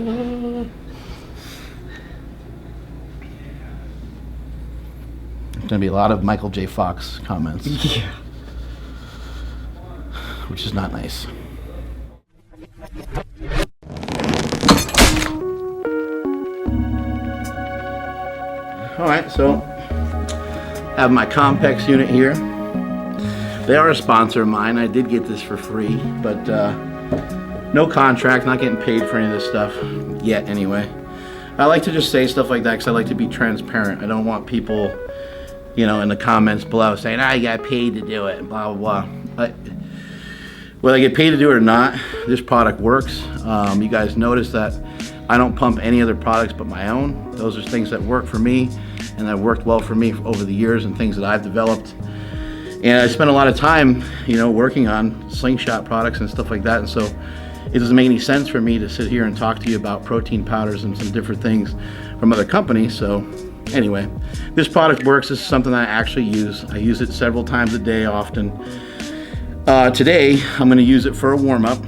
There's gonna be a lot of Michael J. Fox comments. Yeah. Which is not nice. Alright, so I have my Compex unit here. They are a sponsor of mine. I did get this for free, but no contract, not getting paid for any of this stuff yet anyway. I like to just say stuff like that because I like to be transparent. I don't want people, you know, in the comments below saying, I got paid to do it, and blah, blah, blah. Whether I get paid to do it or not, this product works. You guys notice that I don't pump any other products but my own. Those are things that work for me and that worked well for me over the years and things that I've developed. And I spent a lot of time, you know, working on slingshot products and stuff like that. And so it doesn't make any sense for me to sit here and talk to you about protein powders and some different things from other companies. So anyway, this product works. This is something that I actually use. I use it several times a day often. Today, I'm going to use it for a warm-up.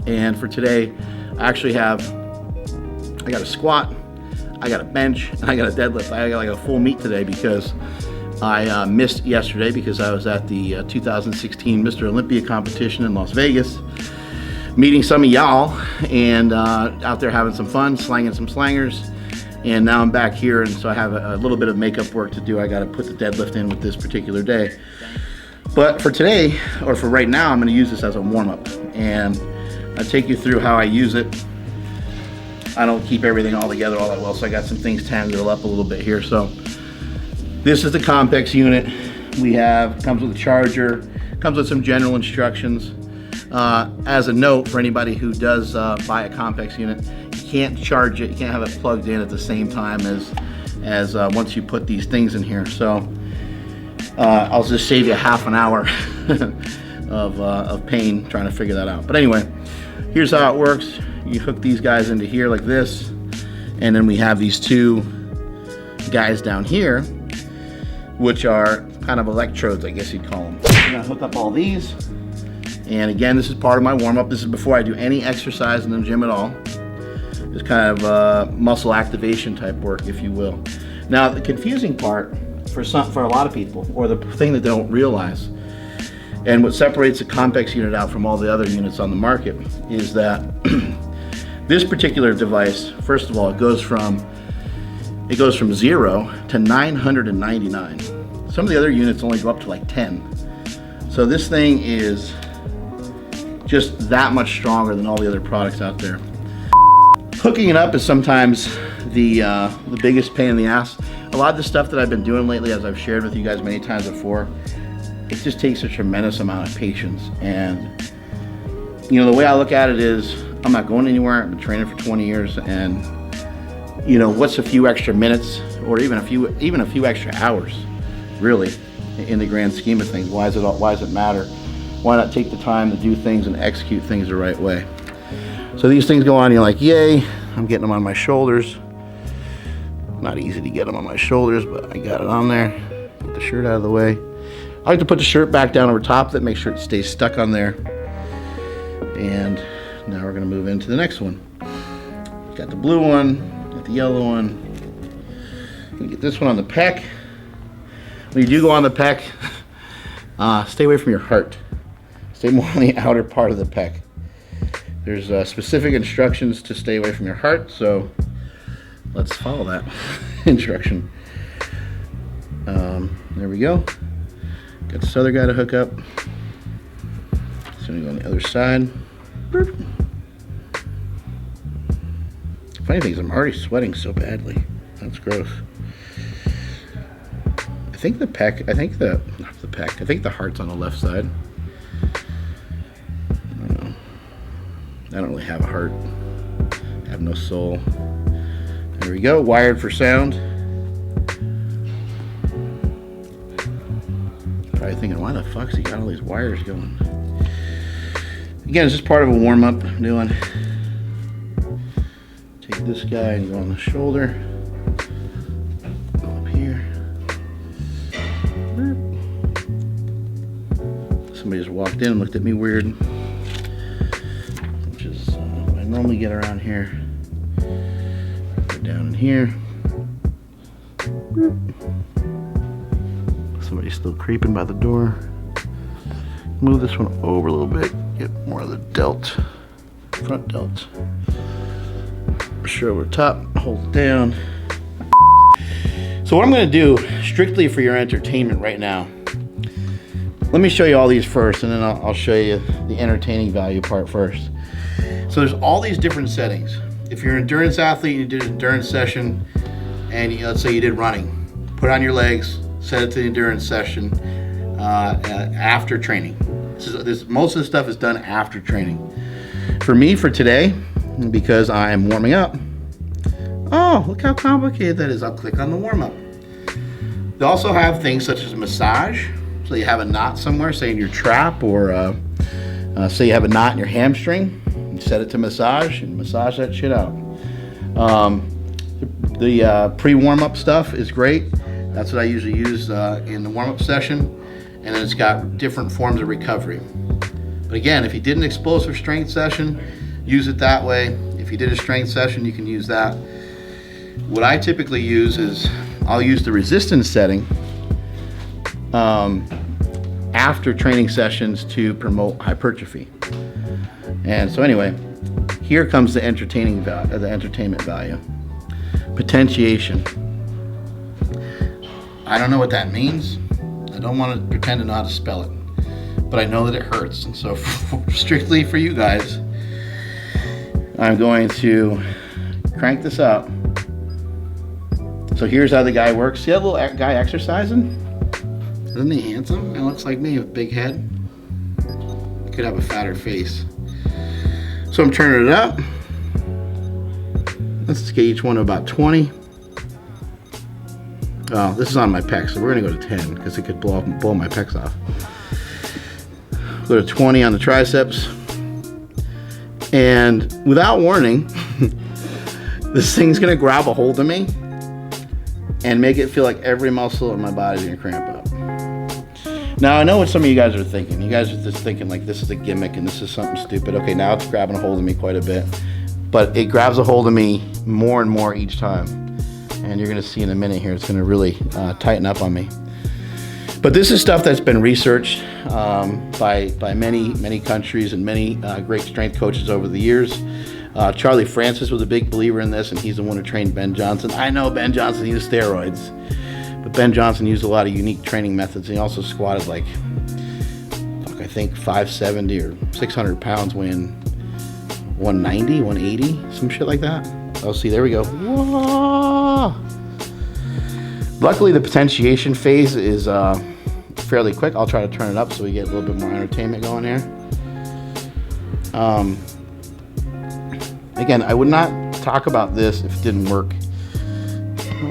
And for today, I got a squat, I got a bench, and I got a deadlift. I got like a full meet today because I missed yesterday because I was at the 2016 Mr. Olympia competition in Las Vegas, meeting some of y'all, and out there having some fun, slanging some slangers. And now I'm back here, and so I have a little bit of makeup work to do. I got to put the deadlift in with this particular day. But for today, or for right now, I'm going to use this as a warm-up, and I'll take you through how I use it. I don't keep everything all together all that well, so I got some things tangled up a little bit here. So this is the Compex unit. Comes with a charger, comes with some general instructions. As a note for anybody who does buy a Compex unit, you can't charge it, you can't have it plugged in at the same time as once you put these things in here. So I'll just save you half an hour of pain trying to figure that out. But anyway, here's how it works. You hook these guys into here like this, and then we have these two guys down here, which are kind of electrodes, I guess you'd call them. I'm gonna hook up all these, and again, this is part of my warm-up. This is before I do any exercise in the gym at all. Just kind of muscle activation type work, if you will. Now, the confusing part for a lot of people, or the thing that they don't realize, and what separates the Compex unit out from all the other units on the market, is that this particular device, first of all, it goes from 0 to 999. Some of the other units only go up to like 10. So this thing is just that much stronger than all the other products out there. Hooking it up is sometimes the biggest pain in the ass. A lot of the stuff that I've been doing lately, as I've shared with you guys many times before, it just takes a tremendous amount of patience. And you know, the way I look at it is, I'm not going anywhere. I've been training for 20 years, and you know, what's a few extra minutes, or even a few extra hours, really, in the grand scheme of things? Why does it matter? Why not take the time to do things and execute things the right way? So these things go on, you're like, yay, I'm getting them on my shoulders. Not easy to get them on my shoulders, but I got it on there. Get the shirt out of the way. I like to put the shirt back down over top of it, make sure it stays stuck on there. And now we're gonna move into the next one. Got the blue one, got the yellow one. Gonna get this one on the pec. When you do go on the pec, stay away from your heart. Stay more on the outer part of the pec. There's specific instructions to stay away from your heart, so let's follow that instruction. There we go. Got this other guy to hook up. So I'm gonna go on the other side. Funny thing is, I'm already sweating so badly. That's gross. I think the heart's on the left side. I don't know. I don't really have a heart. I have no soul. There we go, wired for sound. Probably thinking, why the fuck's he got all these wires going? Again, it's just part of a warm-up I'm doing. Take this guy and go on the shoulder. Go up here. Somebody just walked in and looked at me weird. Which is what I normally get around here. it down in here. Somebody's still creeping by the door. Move this one over a little bit, get more of the delt, front delt. Push it over top, hold it down. So what I'm gonna do, strictly for your entertainment right now, let me show you all these first, and then I'll show you the entertaining value part first. So there's all these different settings. If you're an endurance athlete, you did an endurance session, and let's say you did running, put on your legs, set it to the endurance session after training. Most of the stuff is done after training. For me, for today, because I'm warming up, oh, look how complicated that is. I'll click on the warm up. They also have things such as massage. So you have a knot somewhere, say in your trap, or say you have a knot in your hamstring. You set it to massage and massage that shit out. The pre-warm-up stuff is great. That's what I usually use in the warm-up session. And then it's got different forms of recovery. But again, if you did an explosive strength session, use it that way. If you did a strength session, you can use that. What I typically use is, I'll use the resistance setting after training sessions to promote hypertrophy. And so anyway, here comes the entertainment value. Potentiation. I don't know what that means. I don't want to pretend to know how to spell it, but I know that it hurts. And so strictly for you guys, I'm going to crank this up. So here's how the guy works. See that little guy exercising? Isn't he handsome? It looks like me with a big head. Could have a fatter face. So I'm turning it up. Let's get each one to about 20. Oh, this is on my pecs, so we're gonna go to 10 because it could blow my pecs off. Go to 20 on the triceps. And without warning, this thing's gonna grab a hold of me and make it feel like every muscle in my body is gonna cramp up. Now I know what some of you guys are thinking. You guys are just thinking like this is a gimmick and this is something stupid. Okay, now it's grabbing a hold of me quite a bit, but it grabs a hold of me more and more each time. And you're gonna see in a minute here, it's gonna really tighten up on me. But this is stuff that's been researched by many countries and many great strength coaches over the years. Charlie Francis was a big believer in this, and he's the one who trained Ben Johnson. I know Ben Johnson used steroids, but Ben Johnson used a lot of unique training methods. He also squatted like, I think 570 or 600 pounds weighing 190, 180, some shit like that. Oh, see, there we go. Whoa. Luckily, the potentiation phase is fairly quick. I'll try to turn it up so we get a little bit more entertainment going here. Again, I would not talk about this if it didn't work.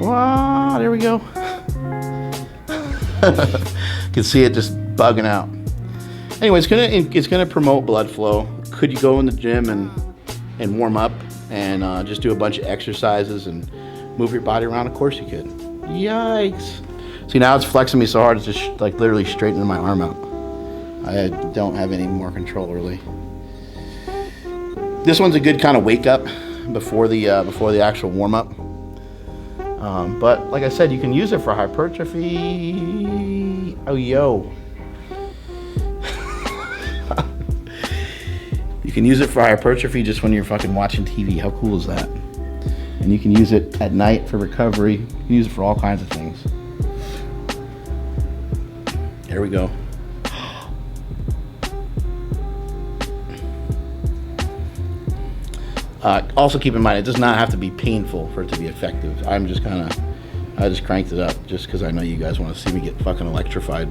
Wow, there we go. You can see it just bugging out. Anyway, it's gonna promote blood flow. Could you go in the gym and warm up and just do a bunch of exercises and move your body around? Of course you could. Yikes. See, now it's flexing me so hard it's just like literally straightening my arm out. I don't have any more control really. This one's a good kind of wake up before the actual warm up. But like I said, you can use it for hypertrophy. Oh, yo. You can use it for hypertrophy just when you're fucking watching TV. How cool is that? And you can use it at night for recovery. You can use it for all kinds of things. There we go. Also keep in mind, it does not have to be painful for it to be effective. I just cranked it up just because I know you guys want to see me get fucking electrified.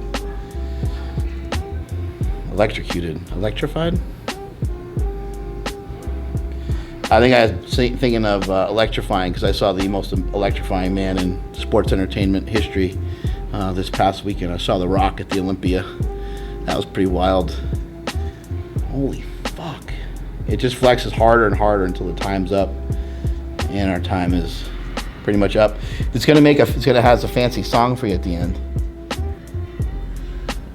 Electrified? I think I was thinking of electrifying because I saw the most electrifying man in sports entertainment history this past weekend. I saw The Rock at the Olympia. That was pretty wild. Holy fuck. It just flexes harder and harder until the time's up. And our time is pretty much up. It's gonna has a fancy song for you at the end.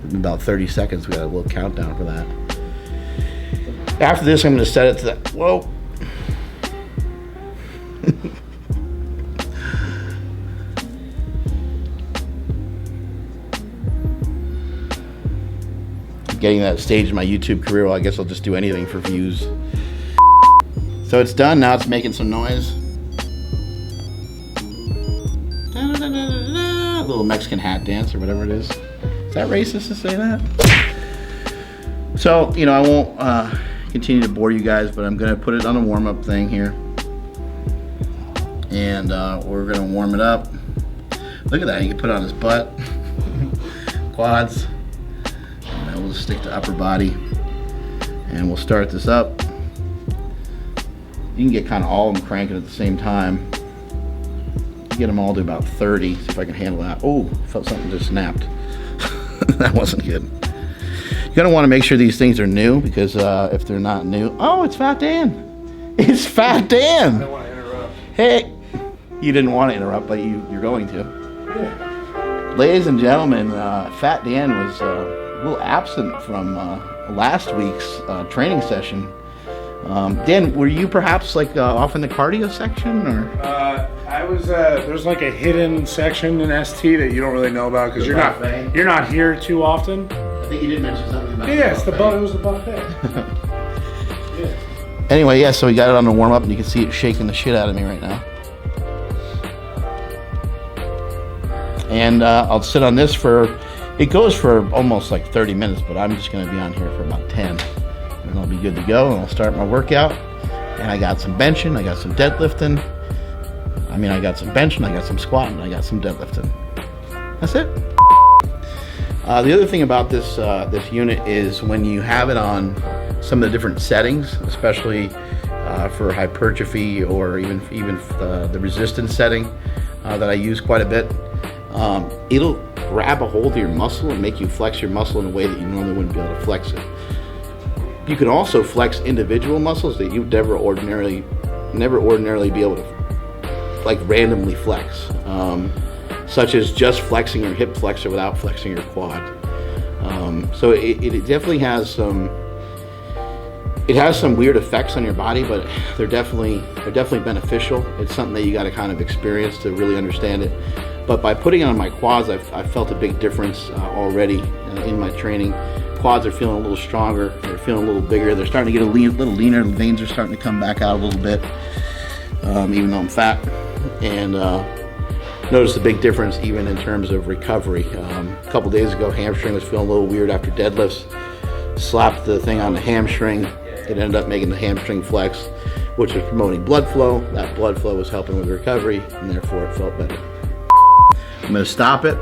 In about 30 seconds, we got a little countdown for that. After this, I'm gonna set it to that. Whoa. getting to that stage in my YouTube career, well, I guess I'll just do anything for views. So it's done, now it's making some noise. A little Mexican hat dance or whatever it is. Is that racist to say that? So, you know, I won't continue to bore you guys, but I'm gonna put it on a warm-up thing here. And we're gonna warm it up. Look at that, you can put it on his butt, quads. And then we'll just stick to upper body. And we'll start this up. You can get kind of all of them cranking at the same time. Get them all to about 30, see if I can handle that. Oh, felt something just snapped. That wasn't good. You're gonna wanna make sure these things are new, because if they're not new, oh, it's Fat Dan. It's Fat Dan. I don't want to interrupt. Hey, you didn't want to interrupt, but you're going to. Yeah. Ladies and gentlemen, Fat Dan was a little absent from last week's training session. Dan, were you perhaps like off in the cardio section, or? I was. There's like a hidden section in ST that you don't really know about because you're not here too often. I think you did mention something about. Yeah, it's the buffet. It was the buffet. Yeah. Anyway, yeah, so we got it on the warm up, and you can see it shaking the shit out of me right now. And I'll sit on this for. It goes for almost like 30 minutes, but I'm just going to be on here for about 10. And I'll be good to go, and I'll start my workout. And I got some benching, I got some deadlifting. I got some benching, I got some squatting, I got some deadlifting. That's it. The other thing about this this unit is when you have it on some of the different settings, especially for hypertrophy or even the resistance setting that I use quite a bit, it'll grab a hold of your muscle and make you flex your muscle in a way that you normally wouldn't be able to flex it. You can also flex individual muscles that you'd never ordinarily be able to like randomly flex, such as just flexing your hip flexor without flexing your quad. So it definitely has some. It has some weird effects on your body, but they're definitely beneficial. It's something that you got to kind of experience to really understand it. But by putting it on my quads, I've felt a big difference already in my training. Quads are feeling a little stronger. They're feeling a little bigger. They're starting to get a little leaner. The veins are starting to come back out a little bit, even though I'm fat. And noticed a big difference even in terms of recovery. A couple days ago, hamstring was feeling a little weird after deadlifts. Slapped the thing on the hamstring. It ended up making the hamstring flex, which was promoting blood flow. That blood flow was helping with recovery, and therefore it felt better. I'm going to stop it.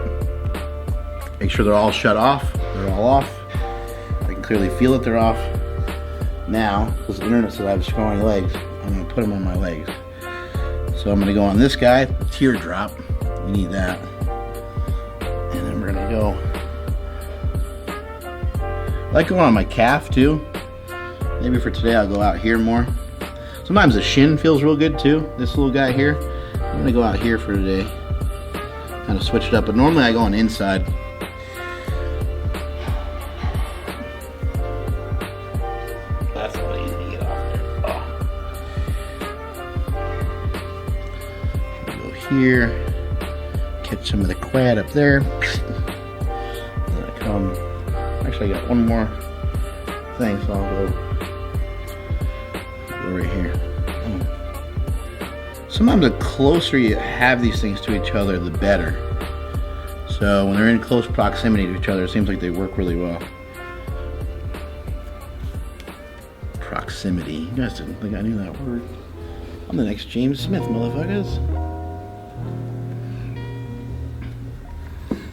Make sure they're all shut off. They're all off. I can clearly feel that they're off. Now, because the internet said I have scrawny legs, I'm going to put them on my legs. So I'm going to go on this guy, teardrop. We need that. And then we're going to go. I like going on my calf too. Maybe for today I'll go out here more. Sometimes the shin feels real good too. This little guy here. I'm going to go out here for today. Kind of switch it up, but normally I go on inside. That's not easy to get off there. Oh. Go here, catch some of the quad up there. Then I come. Actually, I got one more thing, so I'll go right here. Sometimes the closer you have these things to each other, the better. So when they're in close proximity to each other, it seems like they work really well. Proximity. You guys didn't think I knew that word. I'm the next James Smith, motherfuckers.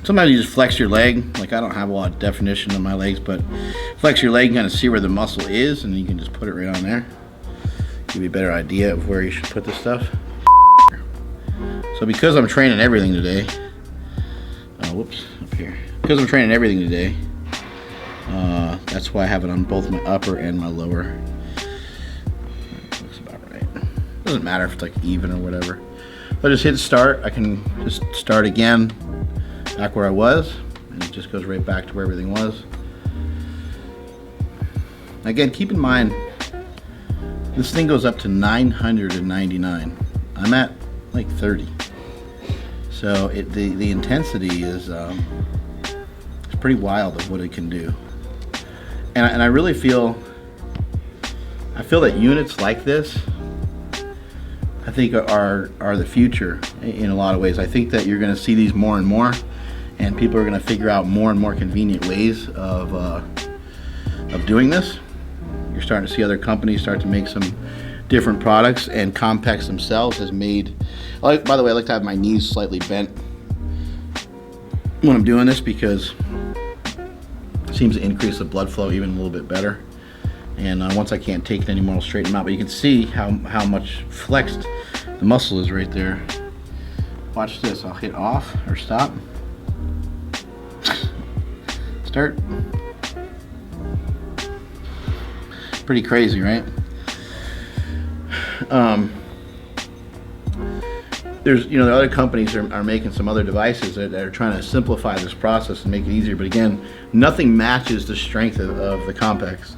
Sometimes you just flex your leg. Like, I don't have a lot of definition on my legs, but flex your leg and kind of see where the muscle is, and you can just put it right on there. Give you a better idea of where you should put this stuff. So because I'm training everything today, whoops, up here. Because I'm training everything today, that's why I have it on both my upper and my lower. Looks about right. Doesn't matter if it's like even or whatever. If I just hit start, I can just start again back where I was, and it just goes right back to where everything was. Again, keep in mind, this thing goes up to 999. I'm at like 30. So the intensity is it's pretty wild of what it can do. and I really feel that units like this, I think are the future in a lot of ways. I think that you're going to see these more and more, and people are going to figure out more and more convenient ways of doing this. You're starting to see other companies start to make some different products, and Compex themselves has made. By the way, I like to have my knees slightly bent when I'm doing this because it seems to increase the blood flow even a little bit better. And once I can't take it anymore, I'll straighten them out. But you can see how much flexed the muscle is right there. Watch this. I'll hit off or stop. Start. Pretty crazy, right? There's, you know, the other companies are making some other devices that are trying to simplify this process and make it easier. But again, nothing matches the strength of the Compex.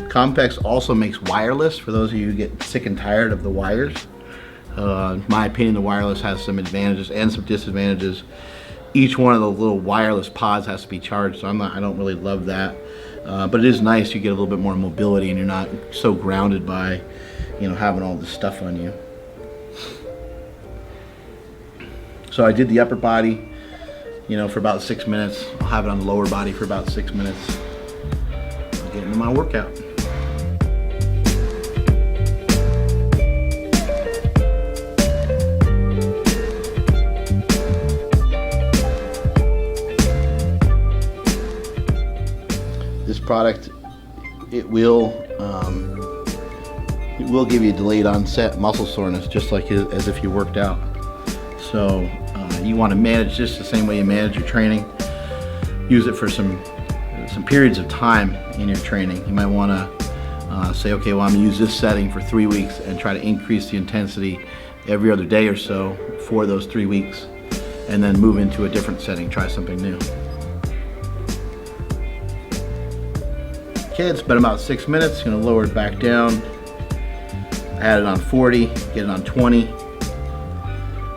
Compex also makes wireless for those of you who get sick and tired of the wires. In my opinion, the wireless has some advantages and some disadvantages. Each one of the little wireless pods has to be charged, so I don't really love that. But it is nice. You get a little bit more mobility, and you're not so grounded by, you know, having all this stuff on you. So I did the upper body, you know, for about 6 minutes. I'll have it on the lower body for about 6 minutes. I'll get into my workout. This product, it will give you delayed onset muscle soreness, just like as if you worked out. So you want to manage this the same way you manage your training. Use it for some periods of time in your training. You might want to say, okay, well, I'm going to use this setting for 3 weeks and try to increase the intensity every other day or so for those 3 weeks, and then move into a different setting, try something new. Okay, it's been about 6 minutes. Going to lower it back down. Add it on 40, get it on 20.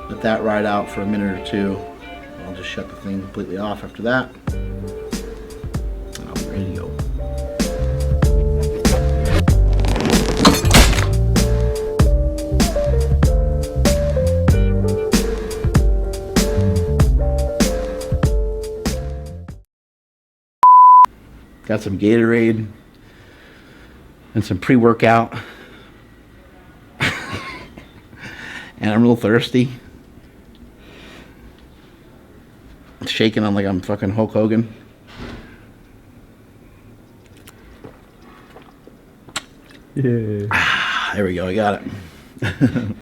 Let that ride out for a minute or two. I'll just shut the thing completely off after that. And I'll be ready to go. Got some Gatorade and some pre-workout. And I'm real thirsty. Shaking on like I'm fucking Hulk Hogan. Yeah. There we go, I got it.